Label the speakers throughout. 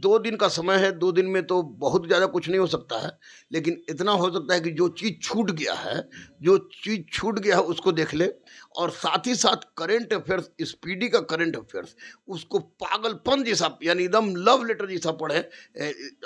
Speaker 1: 2 दिन का समय है, 2 दिन में तो बहुत ज़्यादा कुछ नहीं हो सकता है, लेकिन इतना हो सकता है कि जो चीज़ छूट गया है उसको देख ले और साथ ही साथ करंट अफ़ेयर्स, स्पीडी का करंट अफ़ेयर्स, उसको पागलपन जैसा यानी एकदम लव लेटर जैसा पढ़े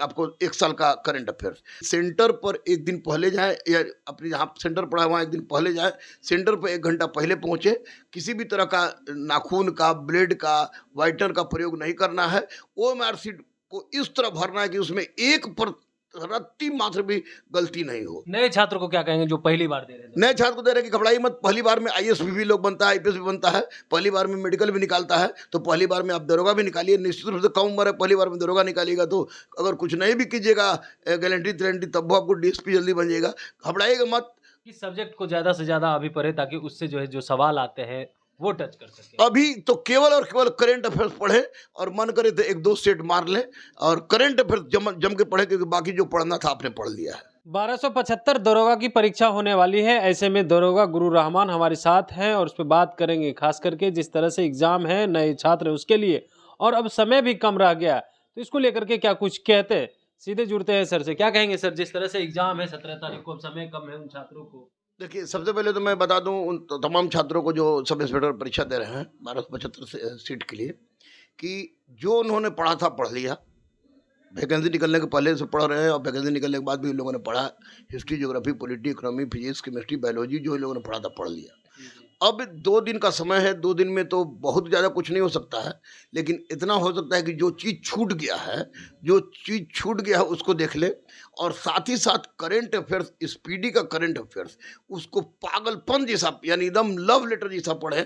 Speaker 1: आपको 1 साल का करंट अफ़ेयर्स। सेंटर पर 1 दिन पहले जाएँ या अपने जहाँ सेंटर पड़ा है वहाँ 1 दिन पहले जाएँ, सेंटर पे 1 घंटा पहले पहुँचे, किसी भी तरह का नाखून का, ब्लेड का, व्हाइटनर का प्रयोग नहीं करना है। ओएमआर शीट को इस तरह भरना है कि उसमें एक पर रत्ती मात्र भी गलती नहीं हो।
Speaker 2: नए छात्र को क्या कहेंगे जो पहली बार दे रहे थे?
Speaker 1: नए छात्र को दे रहे हैं कि घबराइए मत, पहली बार में आईएएस भी लोग बनता है, आईपीएस भी बनता है, पहली बार में मेडिकल भी निकालता है, तो पहली बार में आप दरोगा भी निकालिए। निश्चित रूप से कम उम्र है, पहली बार में दरोगा निकालिएगा तो अगर कुछ नहीं भी कीजिएगा गारंटी तब वो आपको डीएसपी जल्दी बन जाएगा। घबराइएगा मत।
Speaker 2: किस सब्जेक्ट को ज़्यादा से ज़्यादा अभी पढ़े ताकि उससे जो है जो सवाल आते हैं वो टच कर सके?
Speaker 1: अभी तो केवल और केवल करंट अफेयर्स पढ़ें और मन करे तो 1-2 सेट मार लें और करंट अफेयर्स जम के पढ़ें क्योंकि बाकी जो पढ़ना था आपने पढ़ लिया है।
Speaker 2: 1275 दरोगा की परीक्षा होने वाली है। ऐसे में दरोगा गुरु रहमान हमारे साथ हैं और उस पर बात करेंगे, खास करके जिस तरह से एग्जाम है नए छात्र उसके लिए, और अब समय भी कम रह गया तो इसको लेकर के क्या कुछ कहते हैं। सीधे जुड़ते हैं सर से। क्या कहेंगे सर, जिस तरह से एग्जाम है 17 तारीख को, अब समय कम है उन छात्रों को?
Speaker 1: देखिए, सबसे पहले तो मैं बता दूं उन तमाम छात्रों को जो सब इंस्पेक्टर परीक्षा दे रहे हैं 1275 सीट के लिए कि जो उन्होंने पढ़ा था पढ़ लिया। वैकेंसी निकलने के पहले से पढ़ रहे हैं और वैकेंसी निकलने के बाद भी इन लोगों ने पढ़ा। History, geography, polity, economy, physics, chemistry, biology जो इन लोगों ने पढ़ा था पढ़ लिया। अब 2 दिन का समय है, 2 दिन में तो बहुत ज़्यादा कुछ नहीं हो सकता है, लेकिन इतना हो सकता है कि जो चीज़ छूट गया है उसको देख ले और साथ ही साथ करंट अफ़ेयर्स, स्पीडी का करंट अफ़ेयर्स, उसको पागलपन जैसा यानी एकदम लव लेटर जैसा पढ़े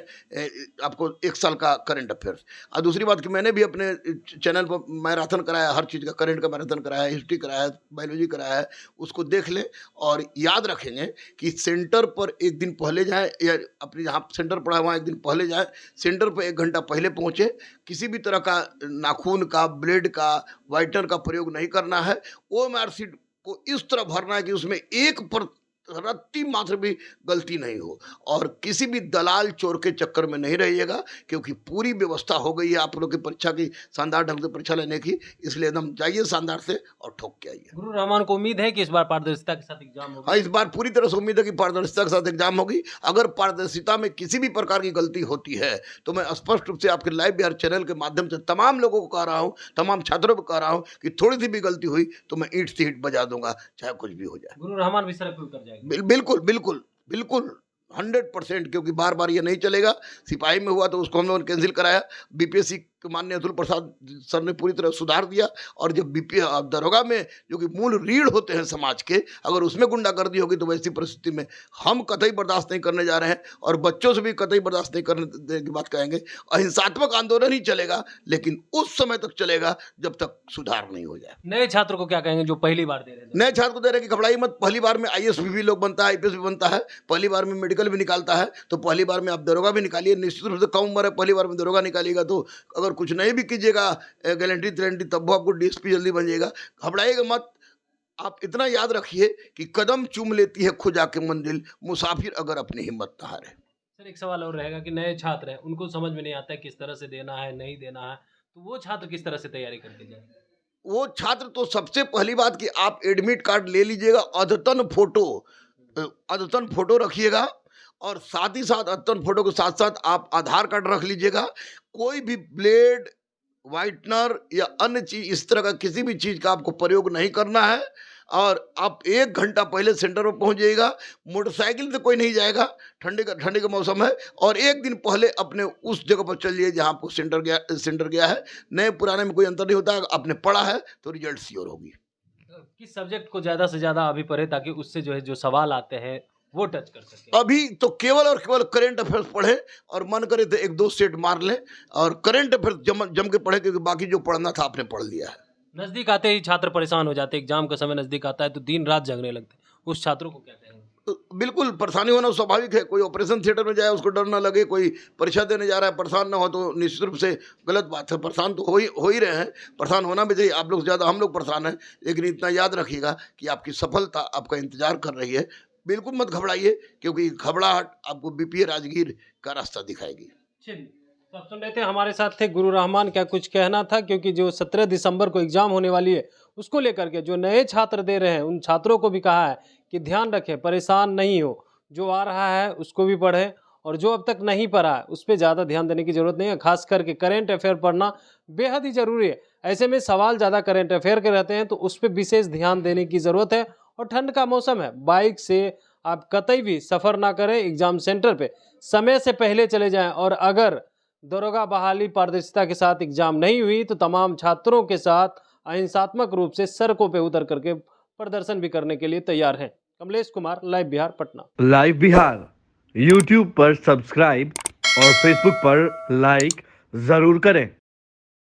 Speaker 1: आपको 1 साल का करंट अफ़ेयर्स। और दूसरी बात कि मैंने भी अपने चैनल पर मैराथन कराया, हर चीज़ का करंट का मैराथन कराया है, हिस्ट्री कराया है, बायोलॉजी कराया है, उसको देख लें और याद रखेंगे कि सेंटर पर 1 दिन पहले जाएँ या अपने जहाँ सेंटर पड़ा है वहाँ 1 दिन पहले जाएँ, सेंटर पे 1 घंटा पहले पहुँचे, किसी भी तरह का नाखून का, ब्लेड का, व्हाइटनर का प्रयोग नहीं करना है। ओएमआर शीट को इस तरह भरना है कि उसमें एक पर रत्ती मात्र भी गलती नहीं हो और किसी भी दलाल चोर के चक्कर में नहीं रहिएगा क्योंकि पूरी व्यवस्था हो गई है आप लोग की परीक्षा की शानदार ढंग से परीक्षा लेने की, इसलिए एकदम जाइए शानदार से और ठोक के आइए।
Speaker 2: गुरु रहमान को उम्मीद है कि इस बार पारदर्शिता के साथ एग्जाम होगा।
Speaker 1: हाँ, इस बार पूरी तरह से उम्मीद है कि पारदर्शिता के साथ एग्जाम होगी। अगर पारदर्शिता में किसी भी प्रकार की गलती होती है तो मैं स्पष्ट रूप से आपके लाइव बिहार चैनल के माध्यम से तमाम लोगों को कह रहा हूँ, तमाम छात्रों को कह रहा हूँ कि थोड़ी सी भी गलती हुई तो मैं ईंट से ईंट बजा दूंगा, चाहे कुछ भी हो जाए।
Speaker 2: गुरु रहमान भी सड़क पे उतर जाएंगे।
Speaker 1: बिल्कुल बिल्कुल बिल्कुल 100% क्योंकि बार बार ये नहीं चलेगा। सिपाही में हुआ तो उसको हम लोगों ने कैंसिल कराया। बीपीएससी के माननीय अतुल प्रसाद सर ने पूरी तरह सुधार दिया और जब दरोगा में जो कि मूल रीढ़ होते हैं समाज के, अगर उसमें गुंडागर्दी होगी तो वैसी परिस्थिति में हम कतई बर्दाश्त नहीं करने जा रहे हैं और बच्चों से भी कतई बर्दाश्त नहीं करने देने की बात कहेंगे। अहिंसात्मक आंदोलन ही चलेगा लेकिन उस समय तक चलेगा जब तक सुधार नहीं हो जाए।
Speaker 2: नए छात्र को क्या कहेंगे जो पहली बार दे रहे थे?
Speaker 1: नए छात्र को दे रहे हैं कि घबराइए मत, पहली बार में आईएएस भी लोग बनता है, आईपीएस भी बनता है, पहली बार में मेडिकल भी निकालता है, तो पहली बार में आप दरोगा भी निकालिए। निश्चित रूप से कम उम्र है, पहली बार में दरोगा निकालिएगा तो अगर कुछ नहीं भी कीजिएगा गारंटी तब वो आपको डीएसपी जल्दी बन जाएगा। घबराइएगा मत। आप इतना याद रखिए कि कदम चूम लेती है खुदा के मंजिल, मुसाफिर अगर अपनी हिम्मत न हारे।
Speaker 2: सर एक सवाल और रहेगा कि नए छात्र हैं, उनको समझ में नहीं आता है किस तरह से देना है, नहीं देना है, तो वो छात्र किस तरह से तैयारी करके जाए?
Speaker 1: वो छात्र तो सबसे पहली बात कि आप एडमिट कार्ड ले लीजिएगा, अद्यतन फोटो रखिएगा और साथ ही साथ अद्यतन फोटो के साथ साथ आप आधार कार्ड रख लीजिएगा। कोई भी ब्लेड, व्हाइटनर या अन्य चीज इस तरह का किसी भी चीज का आपको प्रयोग नहीं करना है और आप 1 घंटा पहले सेंटर पर पहुंच जाइएगा। मोटरसाइकिल से कोई नहीं जाएगा, ठंडी का मौसम है और 1 दिन पहले अपने उस जगह पर चलिए जहां आपको सेंटर गया है। नए पुराने में कोई अंतर नहीं होता, आपने पढ़ा है तो रिजल्ट श्योर होगी।
Speaker 2: किस सब्जेक्ट को ज़्यादा से ज़्यादा अभी पढ़े ताकि उससे जो है जो सवाल आते हैं वो टच कर सके?
Speaker 1: अभी तो केवल और केवल करंट अफेयर्स पढ़ें और मन करे तो 1-2 सेट मार लें और करंट अफेयर्स जम के पढ़ें क्योंकि बाकी जो पढ़ना था आपने पढ़ लिया है।
Speaker 2: नज़दीक आते ही छात्र परेशान हो जाते हैं, एग्जाम का समय नज़दीक आता है तो दिन रात जगने लगते हैं, उस छात्रों को क्या कहेंगे?
Speaker 1: तो बिल्कुल परेशानी होना स्वाभाविक है। कोई ऑपरेशन थिएटर में जाए उसको डर ना लगे, कोई परीक्षा देने जा रहा है परेशान ना हो तो निश्चित रूप से गलत बात है। परेशान तो हो ही रहे हैं, परेशान होना भी चाहिए। आप लोग से ज़्यादा हम लोग परेशान हैं, लेकिन इतना याद रखिएगा कि आपकी सफलता आपका इंतजार कर रही है। बिल्कुल मत घबराइए क्योंकि घबराहट आपको बीपीए राजगीर का रास्ता दिखाएगी।
Speaker 2: चलिए, तो आप सुन रहे थे, हमारे साथ थे गुरु रहमान। क्या कुछ कहना था, क्योंकि जो 17 दिसंबर को एग्जाम होने वाली है उसको लेकर के जो नए छात्र दे रहे हैं उन छात्रों को भी कहा है कि ध्यान रखें, परेशान नहीं हो, जो आ रहा है उसको भी पढ़ें और जो अब तक नहीं पढ़ा है उस पर ज़्यादा ध्यान देने की जरूरत नहीं है। खास करके करेंट अफेयर पढ़ना बेहद ही जरूरी है। ऐसे में सवाल ज़्यादा करेंट अफेयर के रहते हैं तो उस पर विशेष ध्यान देने की ज़रूरत है। और ठंड का मौसम है, बाइक से आप कतई भी सफ़र ना करें, एग्जाम सेंटर पे समय से पहले चले जाएं। और अगर दरोगा बहाली पारदर्शिता के साथ एग्जाम नहीं हुई तो तमाम छात्रों के साथ अहिंसात्मक रूप से सड़कों पे उतर करके प्रदर्शन भी करने के लिए तैयार हैं। Kamlesh Kumar, live Bihar, Patna.
Speaker 3: Live Bihar YouTube पर सब्सक्राइब और फेसबुक पर लाइक जरूर करें।